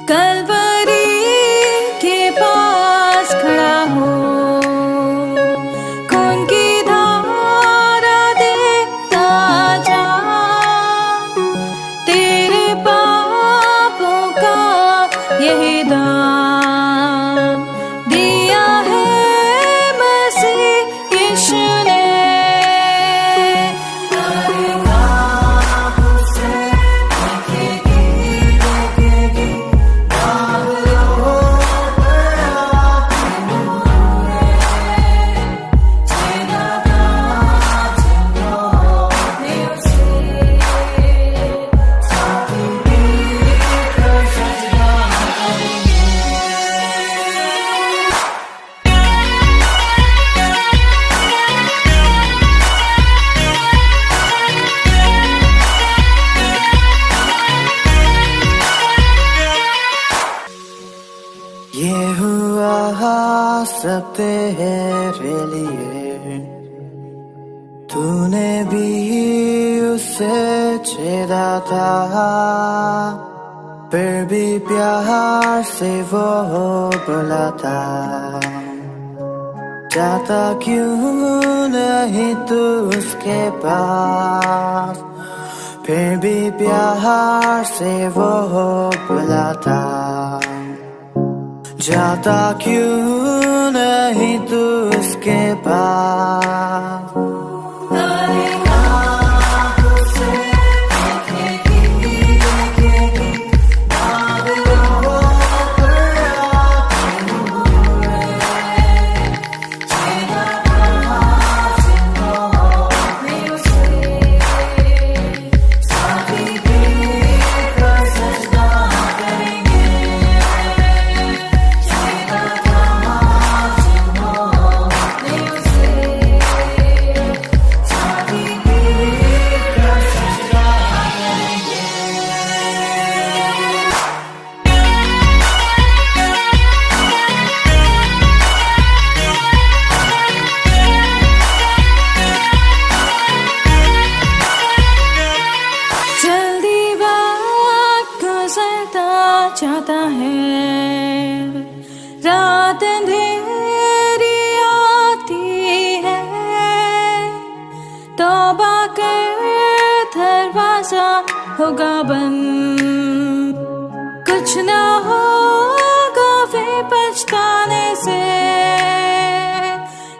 कलवरी के पास खड़ा हो, खून की धारा देखता जा, तेरे पापों का यही दाम दिया है मसीह यीशु ने। ये हुआ सब तेरे लिए, तूने भी उसे छेड़ा था, फिर भी प्यार से वो बुलाता, जाता क्यों नहीं तू उसके पास, फिर भी प्यार से वो बुलाता, जाता क्यों नहीं तू उसके पास। चाहता है, रात अंधेरी आती है, तौबा कर दरवाजा होगा बंद, कुछ ना होगा वे पछताने से,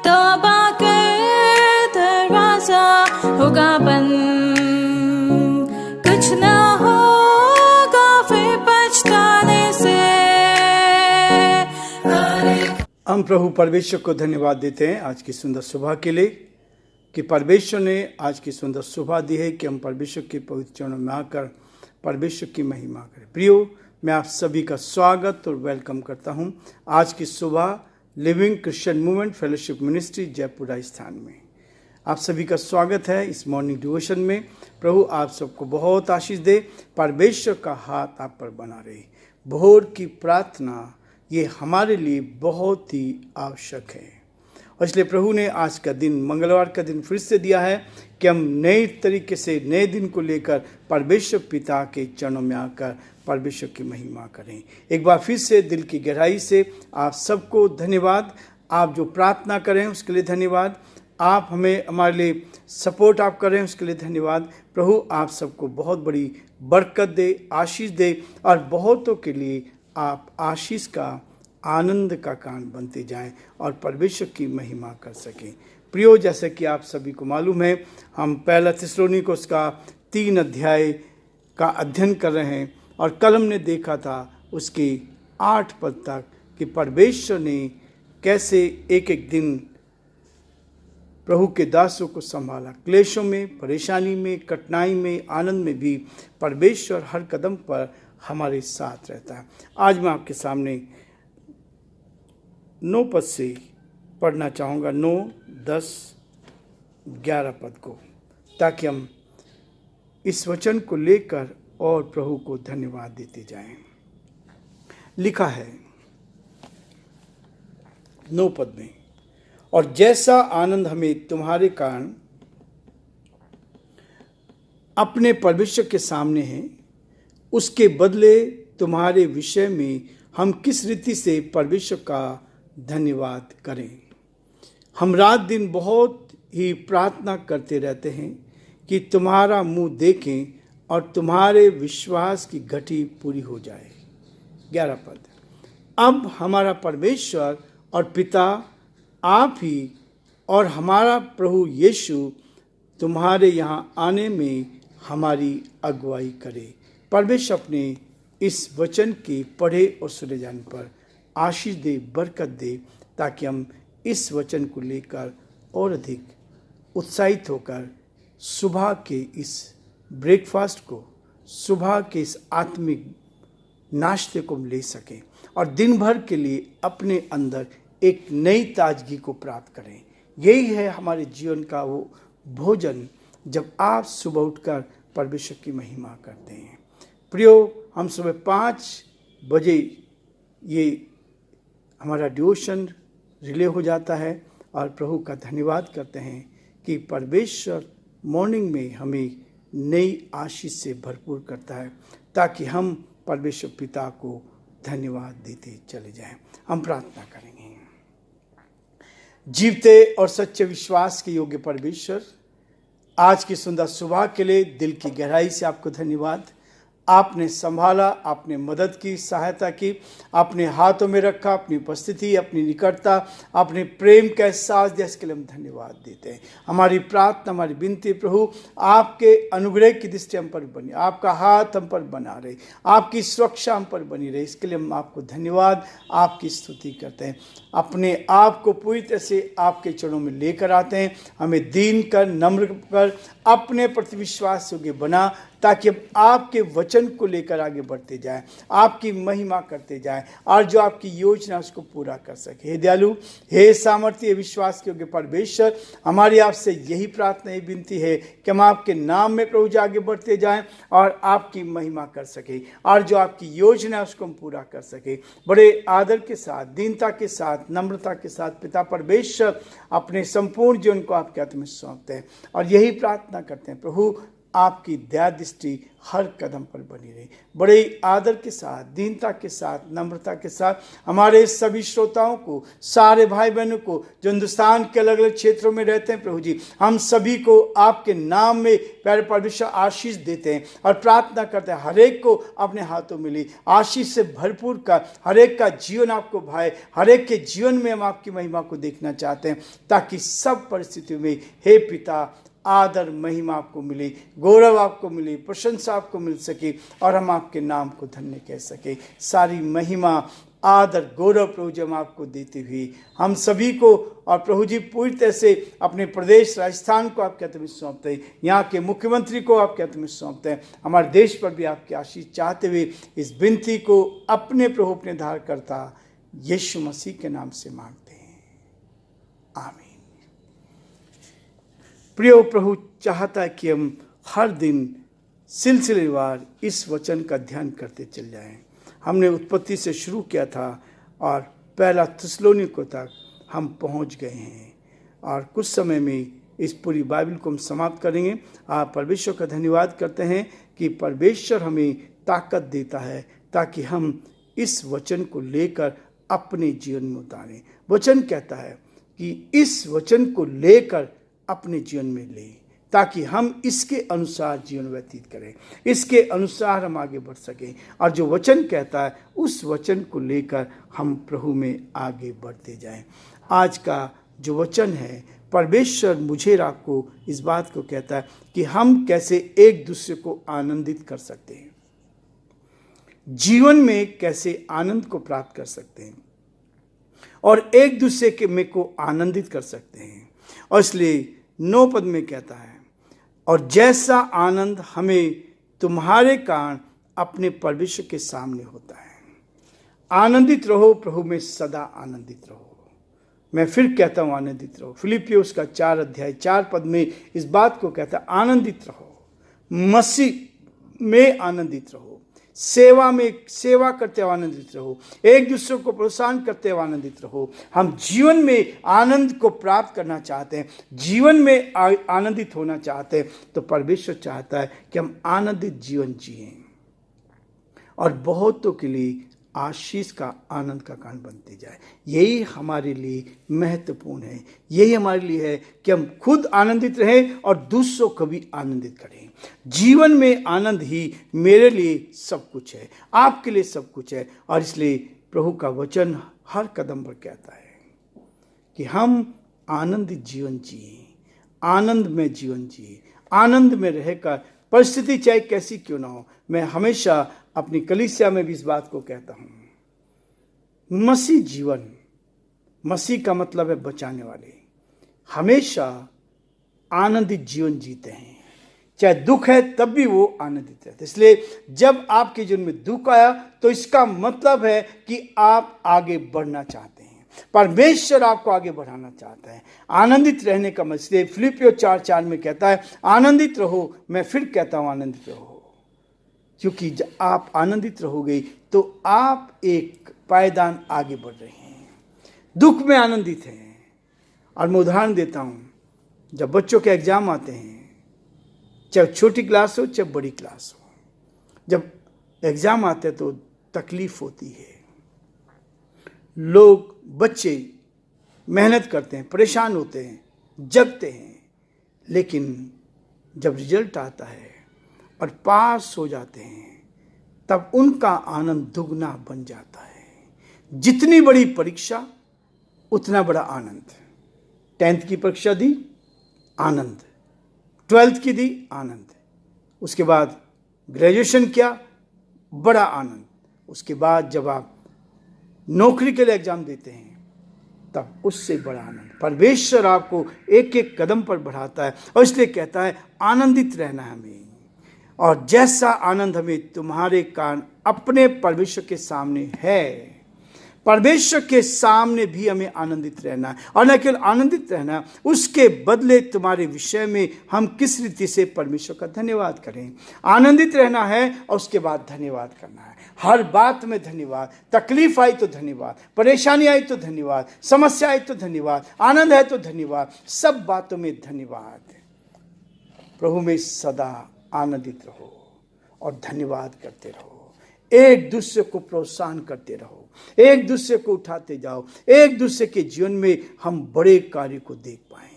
तौबा कर दरवाजा होगा बंद, कुछ ना हम प्रभु परमेश्वर को धन्यवाद देते हैं आज की सुंदर सुबह के लिए कि परमेश्वर ने आज की सुंदर सुबह दी है कि हम परमेश्वर के पवित्र चरणों में आकर परमेश्वर की महिमा करें। प्रियो, मैं आप सभी का स्वागत और वेलकम करता हूं आज की सुबह living Christian movement fellowship ministry Jaipur Rajasthan में। आप सभी का स्वागत है इस मॉर्निंग डिवोशन में। प्रभु आप सबको बहुत आशीष दे, परमेश्वर का हाथ आप पर बना रहे। भोर की प्रार्थना ये हमारे लिए बहुत ही आवश्यक है और इसलिए प्रभु ने आज का दिन, मंगलवार का दिन फिर से दिया है कि हम नए तरीके से नए दिन को लेकर परमेश्वर पिता के चरणों में आकर परमेश्वर की महिमा करें। एक बार फिर से दिल की गहराई से आप सबको धन्यवाद। आप जो प्रार्थना करें उसके लिए धन्यवाद। आप हमें हमारे लिए सपोर्ट आप करें उसके लिए धन्यवाद। प्रभु आप सबको बहुत बड़ी बरकत दे, आशीष दे और बहुतों के लिए आप आशीष का, आनंद का कारण बनते जाएं और परमेश्वर की महिमा कर सकें। प्रियो, जैसे कि आप सभी को मालूम है, हम पहला थिस्सलुनीकियों का 3 अध्याय का अध्ययन कर रहे हैं और कल हमने देखा था उसके 8 पद तक कि परमेश्वर ने कैसे एक एक दिन प्रभु के दासों को संभाला। क्लेशों में, परेशानी में, कठिनाई में, आनंद में भी परमेश्वर हर कदम पर हमारे साथ रहता है। आज मैं आपके सामने 9 पद से पढ़ना चाहूँगा, 9, 10, 11 पद को, ताकि हम इस वचन को लेकर और प्रभु को धन्यवाद देते जाएं। लिखा है 9 पद में, और जैसा आनंद हमें तुम्हारे कारण अपने परमेश्वर के सामने है, उसके बदले तुम्हारे विषय में हम किस रीति से परमेश्वर का धन्यवाद करें। हम रात दिन बहुत ही प्रार्थना करते रहते हैं कि तुम्हारा मुंह देखें और तुम्हारे विश्वास की घटी पूरी हो जाए। 11 पद। अब हमारा परमेश्वर और पिता आप ही और हमारा प्रभु यीशु तुम्हारे यहाँ आने में हमारी अगुवाई करे। परमेश्वर अपने इस वचन के पढ़े और सुने जाने पर आशीष दे, बरकत दे, ताकि हम इस वचन को लेकर और अधिक उत्साहित होकर सुबह के इस ब्रेकफास्ट को, सुबह के इस आत्मिक नाश्ते को ले सकें और दिन भर के लिए अपने अंदर एक नई ताजगी को प्राप्त करें। यही है हमारे जीवन का वो भोजन जब आप सुबह उठकर परमेश्वर की महिमा करते हैं। प्रियो, हम सुबह 5 बजे ये हमारा डिवोशन रिले हो जाता है और प्रभु का धन्यवाद करते हैं कि परमेश्वर मॉर्निंग में हमें नई आशीष से भरपूर करता है, ताकि हम परमेश्वर पिता को धन्यवाद देते चले जाएं। हम प्रार्थना करेंगे। जीवते और सच्चे विश्वास के योग्य परमेश्वर, आज की सुंदर सुबह के लिए दिल की गहराई से आपको धन्यवाद। आपने संभाला, आपने मदद की, सहायता की, अपने हाथों में रखा, अपनी उपस्थिति, अपनी निकटता, अपने प्रेम का एहसास दिया, इसके लिए हम धन्यवाद देते हैं। हमारी प्रार्थना, हमारी विनती प्रभु, आपके अनुग्रह की दृष्टि हम पर बनी, आपका हाथ हम पर बना रहे, आपकी सुरक्षा हम पर बनी रहे, इसके लिए हम आपको धन्यवाद, आपकी स्तुति करते हैं। अपने आप को पूरी तरह से आपके चरणों में लेकर आते हैं। हमें दीन कर, नम्र कर, अपने प्रति विश्वास योग्य बना, ताकि हम आपके वचन को लेकर आगे बढ़ते जाएं, आपकी महिमा करते जाएं और जो आपकी योजना उसको पूरा कर सके। हे दयालु, हे सामर्थ्य, विश्वास के योग्य परमेश्वर, हमारी आपसे यही प्रार्थना, यही विनती है कि हम आपके नाम में प्रभु जी आगे बढ़ते जाएं और आपकी महिमा कर सके और जो आपकी योजना है उसको हम पूरा कर सके। बड़े आदर के साथ, दीनता के साथ, नम्रता के साथ पिता परमेश्वर अपने संपूर्ण जीवन को आपके हाथ में सौंपते हैं और यही प्रार्थना करते हैं प्रभु, आपकी दया दृष्टि हर कदम पर बनी रही। बड़े आदर के साथ, दीनता के साथ, नम्रता के साथ हमारे सभी श्रोताओं को, सारे भाई बहनों को जो हिंदुस्तान के अलग अलग क्षेत्रों में रहते हैं प्रभु जी, हम सभी को आपके नाम में प्यारे परमेश्वर आशीष देते हैं और प्रार्थना करते हैं हर एक को अपने हाथों में ली आशीष से भरपूर कर, हर एक का जीवन आपको भाए, हर एक के जीवन में हम आपकी महिमा को देखना चाहते हैं, ताकि सब परिस्थितियों में हे पिता आदर महिमा आपको मिले, गौरव आपको मिले, प्रशंसा आपको मिल सके और हम आपके नाम को धन्य कह सके। सारी महिमा, आदर, गौरव प्रभु जी हम आपको देते हुए हम सभी को और प्रभु जी पूरी तरह से अपने प्रदेश राजस्थान को आपके हाथ में सौंपते हैं, यहाँ के मुख्यमंत्री को आपके हाथ में सौंपते हैं, हमारे देश पर भी आपकी आशीष चाहते हुए इस विनती को अपने प्रभु, अपने धारकर्ता यीशु मसीह के नाम से मांगते हैं, आमीन। प्रियो, प्रभु चाहता है कि हम हर दिन सिलसिलेवार इस वचन का ध्यान करते चल जाएं। हमने उत्पत्ति से शुरू किया था और पहला थिस्सलुनीकियों तक हम पहुंच गए हैं और कुछ समय में इस पूरी बाइबल को हम समाप्त करेंगे। आप परमेश्वर का धन्यवाद करते हैं कि परमेश्वर हमें ताकत देता है ताकि हम इस वचन को लेकर अपने जीवन में उतारें। वचन कहता है कि इस वचन को लेकर अपने जीवन में लें, ताकि हम इसके अनुसार जीवन व्यतीत करें, इसके अनुसार हम आगे बढ़ सकें और जो वचन कहता है उस वचन को लेकर हम प्रभु में आगे बढ़ते जाएं। आज का जो वचन है, परमेश्वर मुझे और आपको इस बात को कहता है कि हम कैसे एक दूसरे को आनंदित कर सकते हैं, जीवन में कैसे आनंद को प्राप्त कर सकते हैं और एक दूसरे के में को आनंदित कर सकते हैं। और इसलिए 9 पद में कहता है, और जैसा आनंद हमें तुम्हारे कारण अपने परमेश्वर के सामने होता है। आनंदित रहो, प्रभु में सदा आनंदित रहो। मैं फिर कहता हूँ आनंदित रहो। फिलिपियों उसका 4 अध्याय 4 पद में इस बात को कहता है, आनंदित रहो, मसीह में आनंदित रहो, सेवा में सेवा करते हुए आनंदित रहो, एक दूसरे को प्रोत्साहन करते हुए आनंदित रहो। हम जीवन में आनंद को प्राप्त करना चाहते हैं, जीवन में आनंदित होना चाहते हैं, तो परमेश्वर चाहता है कि हम आनंदित जीवन जिएं और बहुतों के लिए आशीष का, आनंद का कारण बनती जाए। यही हमारे लिए महत्वपूर्ण है। यही हमारे लिए है कि हम खुद आनंदित रहें और दूसरों को भी आनंदित करें। जीवन में आनंद ही मेरे लिए सब कुछ है, आपके लिए सब कुछ है। और इसलिए प्रभु का वचन हर कदम पर कहता है कि हम आनंदित जीवन जिए, आनंद में जीवन जिए, आनंद में रहकर, परिस्थिति चाहे कैसी क्यों ना हो। मैं हमेशा अपनी कलीसिया में भी इस बात को कहता हूं, मसीह जीवन, मसीह का मतलब है बचाने वाले, हमेशा आनंदित जीवन जीते हैं। चाहे दुख है तब भी वो आनंदित रहते। इसलिए जब आपके जीवन में दुख आया तो इसका मतलब है कि आप आगे बढ़ना चाहते हैं, परमेश्वर आपको आगे बढ़ाना चाहता है। आनंदित रहने का मतलब फिलिपियों 4:4 में कहता है, आनंदित रहो। मैं फिर कहता हूं आनंदित रहो, क्योंकि जब आप आनंदित रहोगे तो आप एक पायदान आगे बढ़ रहे हैं। दुख में आनंदित हैं। और मैं उदाहरण देता हूं, जब बच्चों के एग्जाम आते हैं, चाहे छोटी क्लास हो चाहे बड़ी क्लास हो, जब एग्जाम आते हैं तो तकलीफ होती है। लोग, बच्चे मेहनत करते हैं, परेशान होते हैं, जगते हैं, लेकिन जब रिजल्ट आता है और पास हो जाते हैं तब उनका आनंद दुगना बन जाता है। जितनी बड़ी परीक्षा उतना बड़ा आनंद। 10th की परीक्षा दी, आनंद। 12th की दी, आनंद। उसके बाद ग्रेजुएशन किया, बड़ा आनंद। उसके बाद जब आप नौकरी के लिए एग्जाम देते हैं तब उससे बड़ा आनंद। परमेश्वर आपको एक एक कदम पर बढ़ाता है और इसलिए कहता है आनंदित रहना हमें। और जैसा आनंद हमें तुम्हारे कारण अपने परमेश्वर के सामने है, परमेश्वर के सामने भी हमें आनंदित रहना है। और न केवल आनंदित रहना, उसके बदले तुम्हारे विषय में हम किस रीति से परमेश्वर का धन्यवाद करें। आनंदित रहना है और उसके बाद धन्यवाद करना है। हर बात में धन्यवाद। तकलीफ आई तो धन्यवाद, परेशानी आई तो धन्यवाद, समस्या आई तो धन्यवाद, आनंद है तो धन्यवाद, सब बातों में धन्यवाद। प्रभु में सदा आनंदित रहो और धन्यवाद करते रहो। एक दूसरे को प्रोत्साहन करते रहो, एक दूसरे को उठाते जाओ, एक दूसरे के जीवन में हम बड़े कार्य को देख पाएं।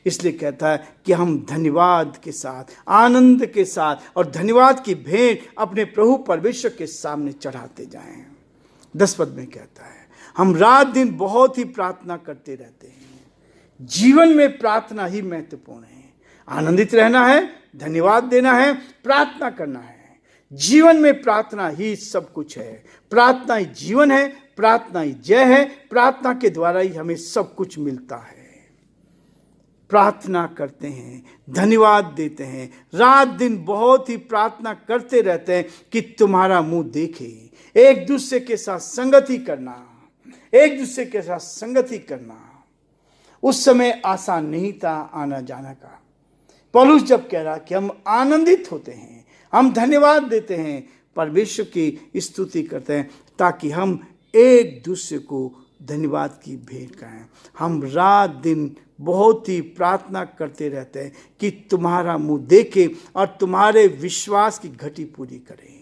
इसलिए कहता है कि हम धन्यवाद के साथ, आनंद के साथ और धन्यवाद की भेंट अपने प्रभु परमेश्वर के सामने चढ़ाते जाएं। 10 पद में कहता है, हम रात दिन बहुत ही प्रार्थना करते रहते हैं। जीवन में प्रार्थना ही महत्वपूर्ण है। आनंदित रहना है, धन्यवाद देना है, प्रार्थना करना है। जीवन में प्रार्थना ही सब कुछ है। प्रार्थना ही जीवन है, प्रार्थना ही जय है। प्रार्थना के द्वारा ही हमें सब कुछ मिलता है। प्रार्थना करते हैं, धन्यवाद देते हैं, रात दिन बहुत ही प्रार्थना करते रहते हैं कि तुम्हारा मुंह देखे। एक दूसरे के साथ संगति करना, एक दूसरे के साथ संगति करना। उस समय आसान नहीं था आना जाना का। पौलुस जब कह रहा कि हम आनंदित होते हैं, हम धन्यवाद देते हैं, परमेश्वर की स्तुति करते हैं, ताकि हम एक दूसरे को धन्यवाद की भेंट करें। हम रात दिन बहुत ही प्रार्थना करते रहते हैं कि तुम्हारा मुंह देखे और तुम्हारे विश्वास की घटी पूरी करें।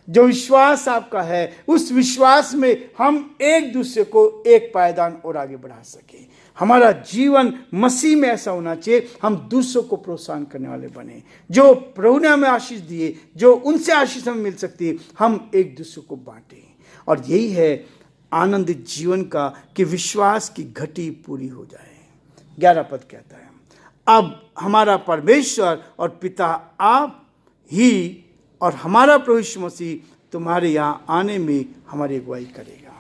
जो विश्वास आपका है, उस विश्वास में हम एक दूसरे को एक पायदान और आगे बढ़ा सकें। हमारा जीवन मसीह में ऐसा होना चाहिए, हम दूसरों को प्रोत्साहन करने वाले बने। जो प्रभु ने हमें आशीष दिए, जो उनसे आशीष हमें मिल सकती है, हम एक दूसरे को बांटें। और यही है आनंदित जीवन का, कि विश्वास की घटी पूरी हो जाए। 11 पद कहता है, अब हमारा परमेश्वर और पिता आप ही और हमारा प्रभु यीशु मसीह तुम्हारे यहाँ आने में हमारी अगुवाई करेगा।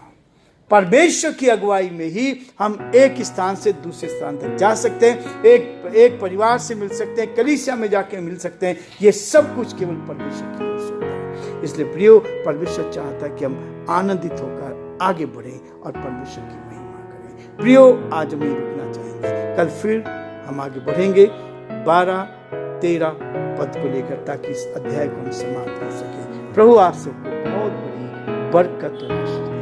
परमेश्वर की अगुवाई में ही हम एक स्थान से दूसरे स्थान तक जा सकते हैं, एक परिवार से मिल सकते हैं, कलीसिया में जाके मिल सकते हैं। ये सब कुछ केवल परमेश्वर की ओर से होता है। इसलिए प्रियो, परमेश्वर चाहता है कि हम आनंदित होकर आगे बढ़ें और परमेश्वर की महिमा करें। प्रियो, आज हम रुकना चाहेंगे, कल फिर हम आगे बढ़ेंगे 12-13 पद को लेकर, ताकि इस अध्याय को हम समाप्त कर सकें। प्रभु आप सबको बहुत बड़ी बरकत और आशीष